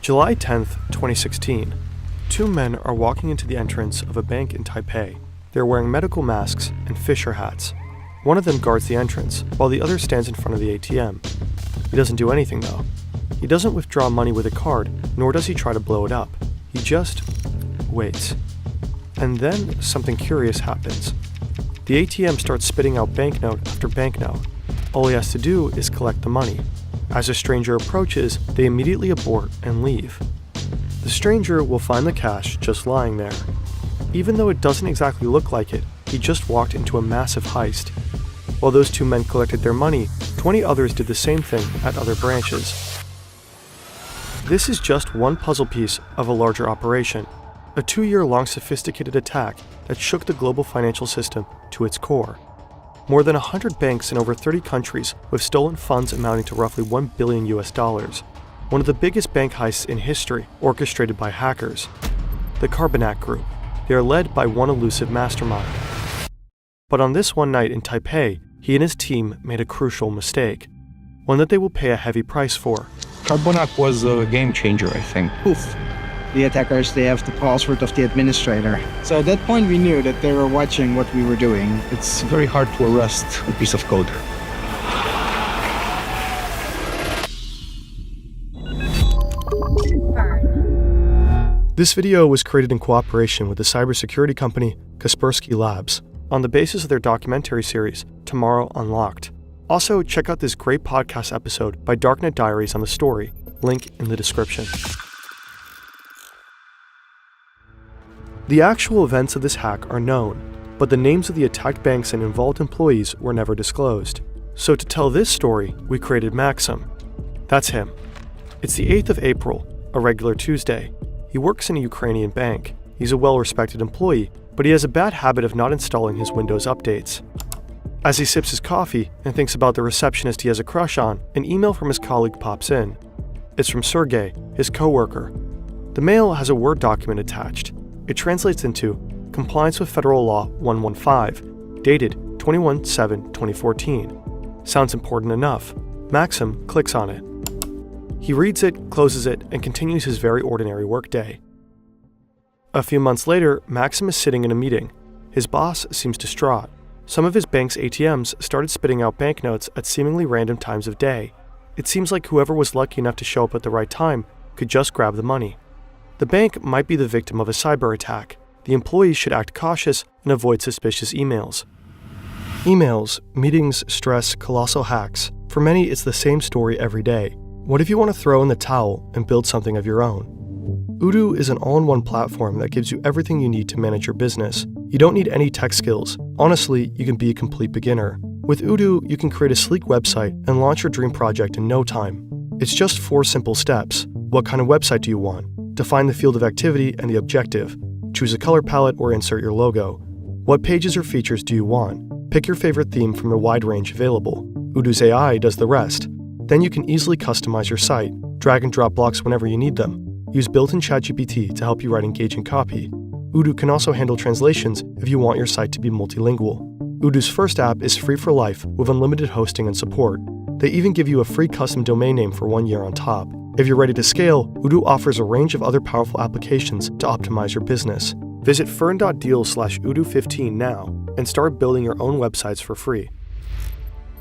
July 10th, 2016. Two men are walking into the entrance of a bank in Taipei. They're wearing medical masks and fisher hats. One of them guards the entrance, while the other stands in front of the ATM. He doesn't do anything though. He doesn't withdraw money with a card, nor does he try to blow it up. He just waits. And then something curious happens. The ATM starts spitting out banknote after banknote. All he has to do is collect the money. As a stranger approaches, they immediately abort and leave. The stranger will find the cash just lying there. Even though it doesn't exactly look like it, he just walked into a massive heist. While those two men collected their money, 20 others did the same thing at other branches. This is just one puzzle piece of a larger operation, a 2-year-long sophisticated attack that shook the global financial system to its core. More than 100 banks in over 30 countries with stolen funds amounting to roughly $1 billion. One of the biggest bank heists in history, orchestrated by hackers. The Carbanak Group. They are led by one elusive mastermind. But on this one night in Taipei, he and his team made a crucial mistake. One that they will pay a heavy price for. Carbanak was a game changer, I think. Poof. The attackers, they have the password of the administrator. So at that point we knew that they were watching what we were doing. It's very hard to arrest a piece of code. This video was created in cooperation with the cybersecurity company Kaspersky Labs on the basis of their documentary series, Tomorrow Unlocked. Also, check out this great podcast episode by Darknet Diaries on the story, link in the description. The actual events of this hack are known, but the names of the attacked banks and involved employees were never disclosed. So to tell this story, we created Maxim. That's him. It's the 8th of April, a regular Tuesday. He works in a Ukrainian bank. He's a well-respected employee, but he has a bad habit of not installing his Windows updates. As he sips his coffee and thinks about the receptionist he has a crush on, an email from his colleague pops in. It's from Sergey, his co-worker. The mail has a Word document attached. It translates into Compliance with Federal Law 115, dated 21/7/2014. Sounds important enough. Maxim clicks on it. He reads it, closes it, and continues his very ordinary workday. A few months later, Maxim is sitting in a meeting. His boss seems distraught. Some of his bank's ATMs started spitting out banknotes at seemingly random times of day. It seems like whoever was lucky enough to show up at the right time could just grab the money. The bank might be the victim of a cyber attack. The employees should act cautious and avoid suspicious emails. Emails, meetings, stress, colossal hacks. For many, it's the same story every day. What if you want to throw in the towel and build something of your own? Odoo is an all-in-one platform that gives you everything you need to manage your business. You don't need any tech skills. Honestly, you can be a complete beginner. With Odoo, you can create a sleek website and launch your dream project in no time. It's just 4 simple steps. What kind of website do you want? Define the field of activity and the objective. Choose a color palette or insert your logo. What pages or features do you want? Pick your favorite theme from the wide range available. Odoo's AI does the rest. Then you can easily customize your site, drag and drop blocks whenever you need them. Use built-in ChatGPT to help you write engaging copy. Odoo can also handle translations if you want your site to be multilingual. Odoo's first app is free for life with unlimited hosting and support. They even give you a free custom domain name for 1 year on top. If you're ready to scale, Odoo offers a range of other powerful applications to optimize your business. Visit fern.deal/Odoo15 now and start building your own websites for free.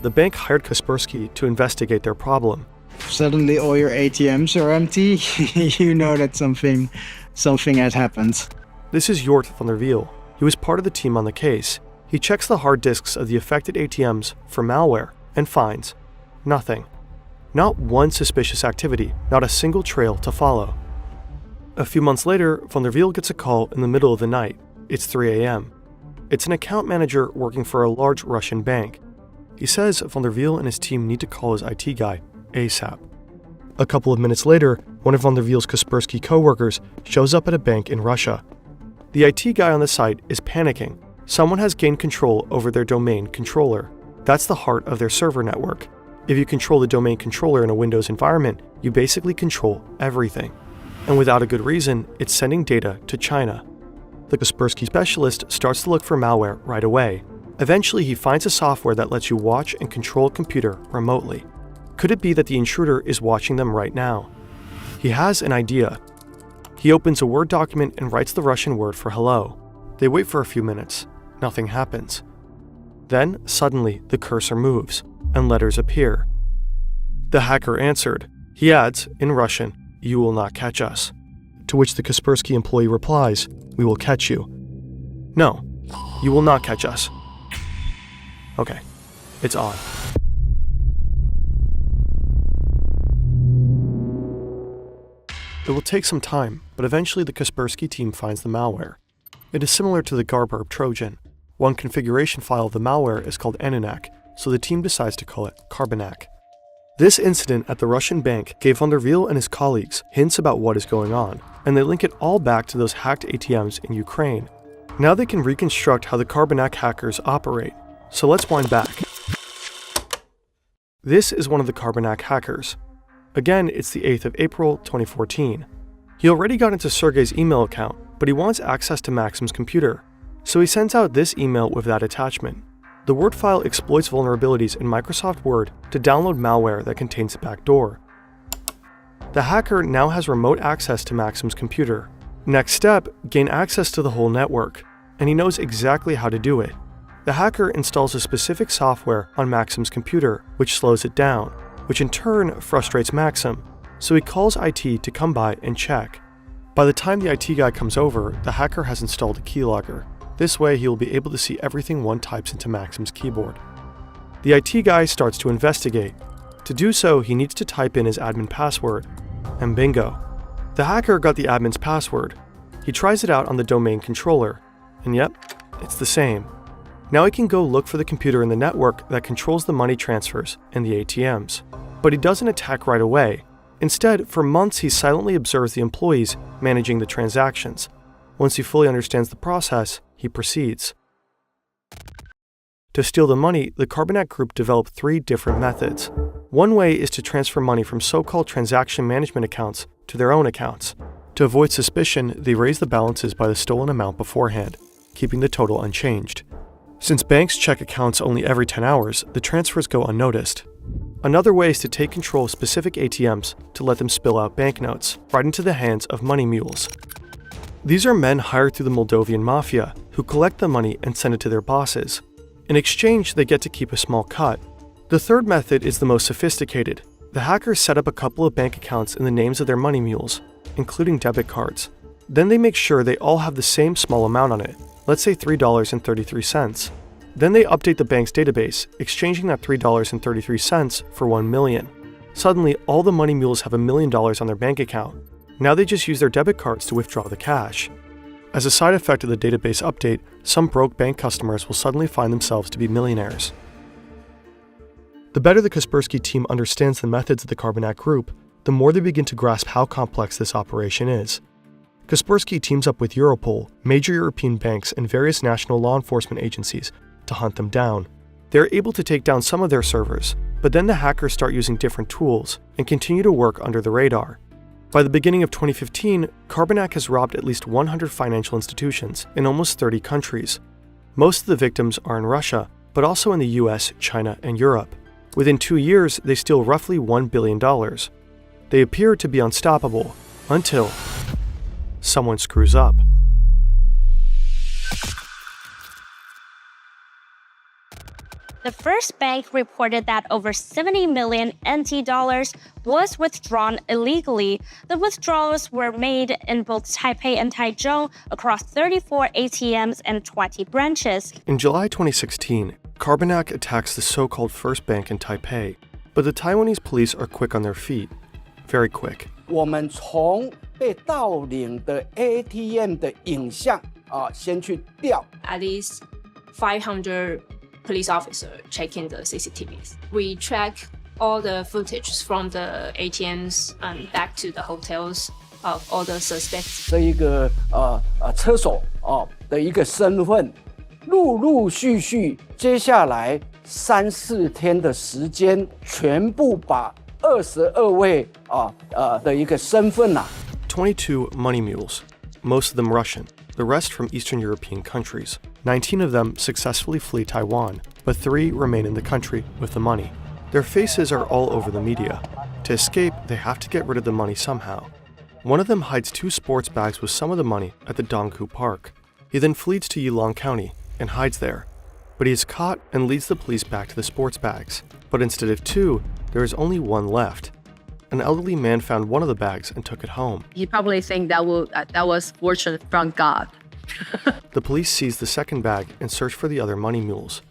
The bank hired Kaspersky to investigate their problem. Suddenly all your ATMs are empty. You know that something had happened. This is Jort van der Wiel. He was part of the team on the case. He checks the hard disks of the affected ATMs for malware and finds nothing. Not one suspicious activity, not a single trail to follow. A few months later, van der Wiel gets a call in the middle of the night. It's 3 a.m. It's an account manager working for a large Russian bank. He says van der Wiel and his team need to call his IT guy ASAP. A couple of minutes later, one of van der Wiel's Kaspersky co-workers shows up at a bank in Russia. The IT guy on the site is panicking. Someone has gained control over their domain controller. That's the heart of their server network. If you control the domain controller in a Windows environment, you basically control everything. And without a good reason, it's sending data to China. The Kaspersky specialist starts to look for malware right away. Eventually, he finds a software that lets you watch and control a computer remotely. Could it be that the intruder is watching them right now? He has an idea. He opens a Word document and writes the Russian word for hello. They wait for a few minutes. Nothing happens. Then, suddenly, the cursor moves, and letters appear. The hacker answered. He adds, in Russian, "You will not catch us." To which the Kaspersky employee replies, "We will catch you." "No, you will not catch us." Okay, it's on. It will take some time, but eventually the Kaspersky team finds the malware. It is similar to the Garburb Trojan. One configuration file of the malware is called Ananac, so the team decides to call it Carbonac. This incident at the Russian bank gave Van der Wiel and his colleagues hints about what is going on, and they link it all back to those hacked ATMs in Ukraine. Now they can reconstruct how the Carbonac hackers operate. So let's wind back. This is one of the Carbonac hackers. Again, it's the 8th of April, 2014. He already got into Sergey's email account, but he wants access to Maxim's computer. So he sends out this email with that attachment. The Word file exploits vulnerabilities in Microsoft Word to download malware that contains a backdoor. The hacker now has remote access to Maxim's computer. Next step, gain access to the whole network, and he knows exactly how to do it. The hacker installs a specific software on Maxim's computer, which slows it down, which in turn frustrates Maxim, so he calls IT to come by and check. By the time the IT guy comes over, the hacker has installed a keylogger. This way he will be able to see everything one types into Maxim's keyboard. The IT guy starts to investigate. To do so, he needs to type in his admin password, and bingo. The hacker got the admin's password. He tries it out on the domain controller, and yep, it's the same. Now he can go look for the computer in the network that controls the money transfers and the ATMs. But he doesn't attack right away. Instead, for months he silently observes the employees managing the transactions. Once he fully understands the process, he proceeds. To steal the money, the Carbonac group developed 3 different methods. One way is to transfer money from so-called transaction management accounts to their own accounts. To avoid suspicion, they raise the balances by the stolen amount beforehand, keeping the total unchanged. Since banks check accounts only every 10 hours, the transfers go unnoticed. Another way is to take control of specific ATMs to let them spill out banknotes right into the hands of money mules. These are men hired through the Moldovan mafia who collect the money and send it to their bosses. In exchange, they get to keep a small cut. The third method is the most sophisticated. The hackers set up a couple of bank accounts in the names of their money mules, including debit cards. Then they make sure they all have the same small amount on it, let's say $3.33. Then they update the bank's database, exchanging that $3.33 for $1 million. Suddenly, all the money mules have $1 million on their bank account. Now they just use their debit cards to withdraw the cash. As a side effect of the database update, some broke bank customers will suddenly find themselves to be millionaires. The better the Kaspersky team understands the methods of the Carbonac group, the more they begin to grasp how complex this operation is. Kaspersky teams up with Europol, major European banks, and various national law enforcement agencies to hunt them down. They're able to take down some of their servers, but then the hackers start using different tools and continue to work under the radar. By the beginning of 2015, Carbonac has robbed at least 100 financial institutions in almost 30 countries. Most of the victims are in Russia, but also in the US, China, and Europe. Within 2 years, they steal roughly $1 billion. They appear to be unstoppable, until someone screws up. The first bank reported that over 70 million NT dollars was withdrawn illegally. The withdrawals were made in both Taipei and Taichung across 34 ATMs and 20 branches. In July 2016, Carbonac attacks the so-called first bank in Taipei, but the Taiwanese police are quick on their feet. Very quick. 我们从被盗领的 ATM 的影像先去调。 At least 500 police officers checking the CCTVs. We track all the footage from the ATMs and back to the hotels of all the suspects. 这一个车手的一个身份，陆陆续续，接下来3、4天的时间，全部把22位的一个身份22 money mules, most of them Russian, the rest from Eastern European countries. 19 of them successfully flee Taiwan, but 3 remain in the country with the money. Their faces are all over the media. To escape, they have to get rid of the money somehow. One of them hides 2 sports bags with some of the money at the Donghu Park. He then flees to Yilong County and hides there. But he is caught and leads the police back to the sports bags. But instead of 2, there is only 1 left. An elderly man found one of the bags and took it home. He probably think that was fortune from God. The police seize the second bag and search for the other money mules.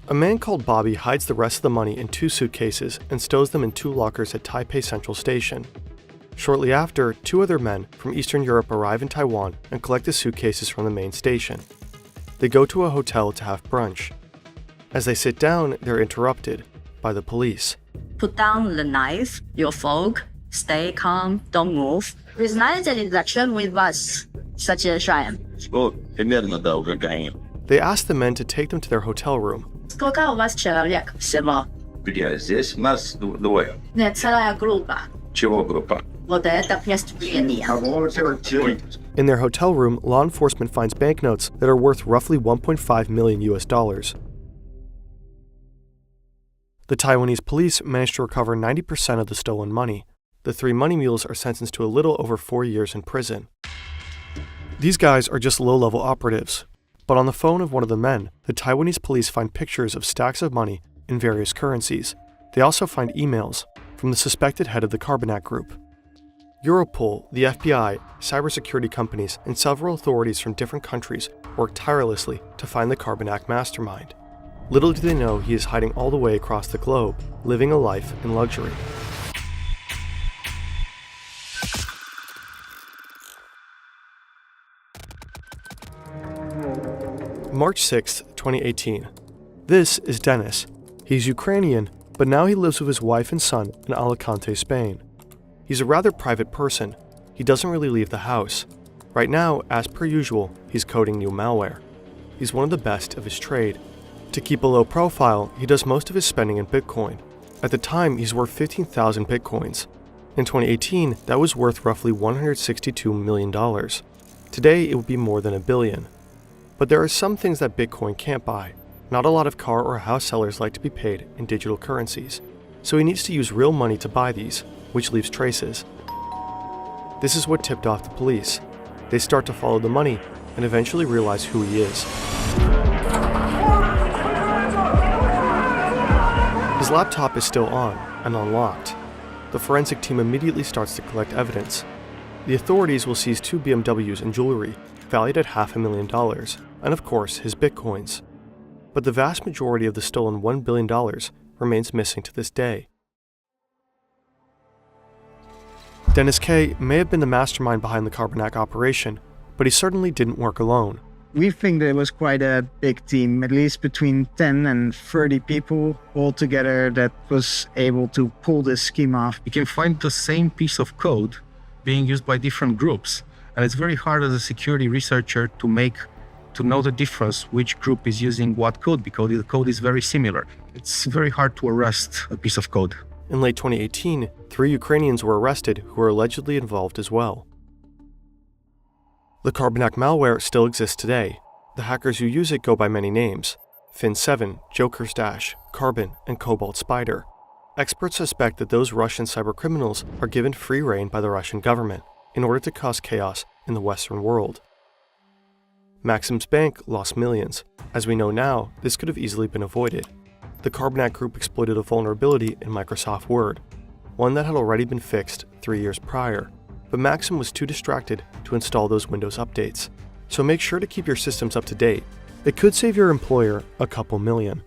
A man called Bobby hides the rest of the money in 2 suitcases and stows them in 2 lockers at Taipei Central Station. Shortly after, 2 other men from Eastern Europe arrive in Taiwan and collect the suitcases from the main station. They go to a hotel to have brunch. As they sit down, they're interrupted by the police. Put down the knife, your fork, stay calm, don't move. Resign the election with us, such a shame. They ask the men to take them to their hotel room. Сколько у вас человек всего? Здесь нас двое. Нет, целая группа. Чего группа? Вот это преступление. In their hotel room, law enforcement finds banknotes that are worth roughly 1.5 million US dollars. The Taiwanese police managed to recover 90% of the stolen money. The 3 money mules are sentenced to a little over 4 years in prison. These guys are just low-level operatives. But on the phone of one of the men, the Taiwanese police find pictures of stacks of money in various currencies. They also find emails from the suspected head of the Carbonac Group. Europol, the FBI, cybersecurity companies, and several authorities from different countries work tirelessly to find the Carbonac mastermind. Little do they know he is hiding all the way across the globe, living a life in luxury. March 6, 2018. This is Dennis. He's Ukrainian, but now he lives with his wife and son in Alicante, Spain. He's a rather private person. He doesn't really leave the house. Right now, as per usual, he's coding new malware. He's one of the best of his trade. To keep a low profile, he does most of his spending in Bitcoin. At the time, he's worth 15,000 Bitcoins. In 2018, that was worth roughly $162 million. Today, it would be more than $1 billion. But there are some things that Bitcoin can't buy. Not a lot of car or house sellers like to be paid in digital currencies. So he needs to use real money to buy these, which leaves traces. This is what tipped off the police. They start to follow the money and eventually realize who he is. His laptop is still on and unlocked. The forensic team immediately starts to collect evidence. The authorities will seize 2 BMWs and jewelry, valued at $500,000, and of course his Bitcoins. But the vast majority of the stolen $1 billion remains missing to this day. Dennis K. may have been the mastermind behind the Carbonac operation, but he certainly didn't work alone. We think that it was quite a big team, at least between 10 and 30 people all together that was able to pull this scheme off. You can find the same piece of code being used by different groups. And it's very hard as a security researcher to know the difference which group is using what code, because the code is very similar. It's very hard to arrest a piece of code. In late 2018, 3 Ukrainians were arrested who were allegedly involved as well. The Carbonac malware still exists today. The hackers who use it go by many names: Fin7, Joker's Dash, Carbon, and Cobalt Spider. Experts suspect that those Russian cybercriminals are given free rein by the Russian government in order to cause chaos in the Western world. Maxim's bank lost millions. As we know now, this could have easily been avoided. The Carbonac Group exploited a vulnerability in Microsoft Word, one that had already been fixed 3 years prior, but Maxim was too distracted to install those Windows updates. So make sure to keep your systems up to date. It could save your employer a couple million.